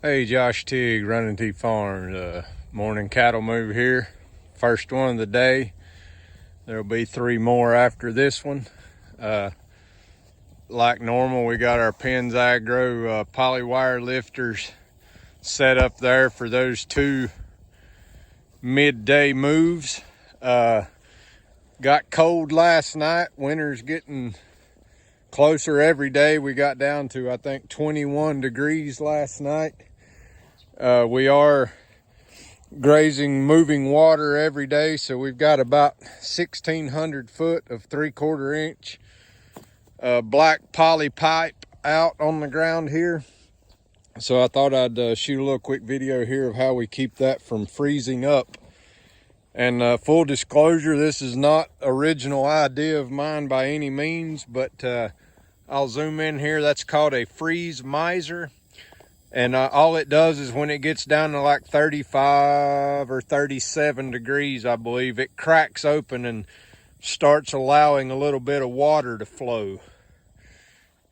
Hey, Josh Tigg, Running T Farms. Morning cattle move here. First one of the day. There'll be 3 more after this one. Like normal, we got our Pins Agro polywire lifters set up there for those 2 midday moves. Got cold last night. Winter's getting closer every day. We got down to, I think, 21 degrees last night. We are grazing moving water every day, so we've got about 1,600 foot of 3/4 inch black poly pipe out on the ground here. So I thought I'd shoot a little quick video here of how we keep that from freezing up. And full disclosure, this is not original idea of mine by any means, but I'll zoom in here. That's called a freeze miser. And all it does is when it gets down to like 35 or 37 degrees, I believe, it cracks open and starts allowing a little bit of water to flow.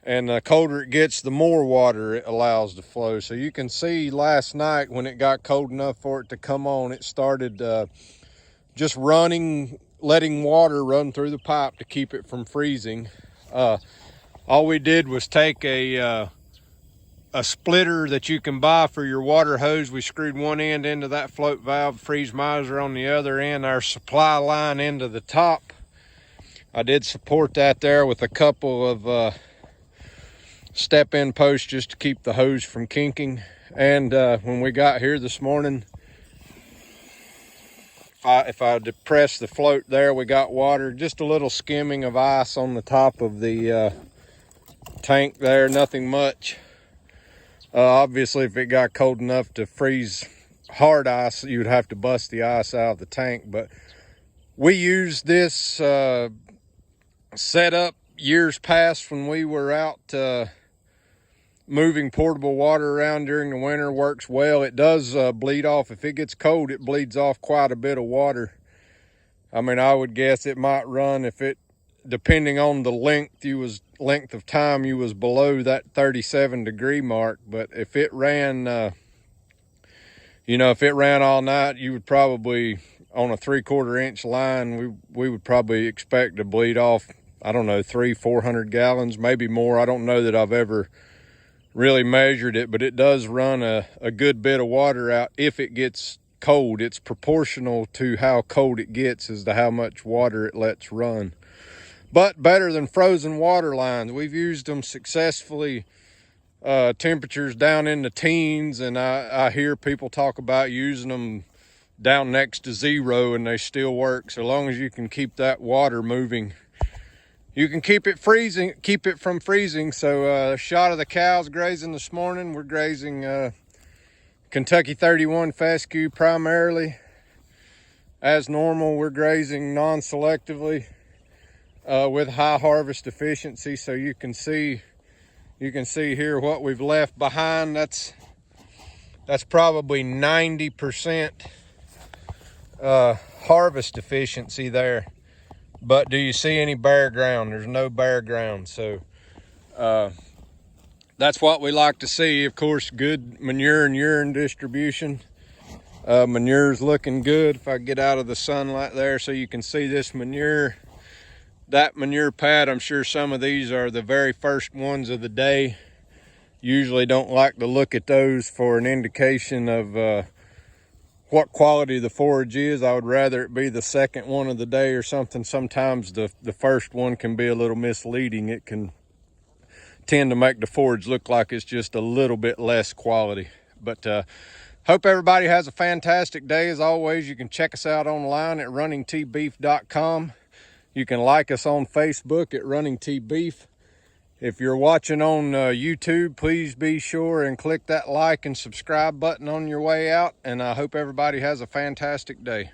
And the colder it gets, the more water it allows to flow. So you can see last night when it got cold enough for it to come on, it started just running, letting water run through the pipe to keep it from freezing. All we did was take a splitter that you can buy for your water hose. We screwed one end into that float valve, freeze miser on the other end, our supply line into the top. I did support that there with a couple of step-in posts just to keep the hose from kinking. And when we got here this morning, if I depress the float there, we got water, just a little skimming of ice on the top of the tank there, nothing much. Obviously, if it got cold enough to freeze hard ice, you would have to bust the ice out of the tank. But we used this setup years past when we were out moving portable water around during the winter. Works well. It does bleed off. If it gets cold, it bleeds off quite a bit of water. I mean, I would guess it might run, if it, depending on the length of time you was below that 37 degree mark. But if it ran if it ran all night, you would probably, on a 3/4 inch line, we would probably expect to bleed off, I don't know, 300-400 gallons, maybe more. I don't know that I've ever really measured it, but it does run a good bit of water out if it gets cold. It's proportional to how cold it gets as to how much water it lets run. But better than frozen water lines. We've used them successfully, temperatures down in the teens, and I hear people talk about using them down next to 0 and they still work. So long as you can keep that water moving, you can keep it from freezing. So a shot of the cows grazing this morning. We're grazing Kentucky 31 fescue primarily. As normal, we're grazing non-selectively with high harvest efficiency. So you can see here what we've left behind. That's probably 90% harvest efficiency there. But do you see any bare ground? There's no bare ground. So that's what we like to see. Of course, good manure and urine distribution. Manure's looking good. If I get out of the sunlight there so you can see this manure. That manure pad, I'm sure some of these are the very first ones of the day. Usually don't like to look at those for an indication of what quality the forage is. I would rather it be the second one of the day or something. Sometimes the first one can be a little misleading. It can tend to make the forage look like it's just a little bit less quality. But hope everybody has a fantastic day. As always, you can check us out online at runningtbeef.com. You can like us on Facebook at Running T Beef. If you're watching on YouTube, please be sure and click that like and subscribe button on your way out. And I hope everybody has a fantastic day.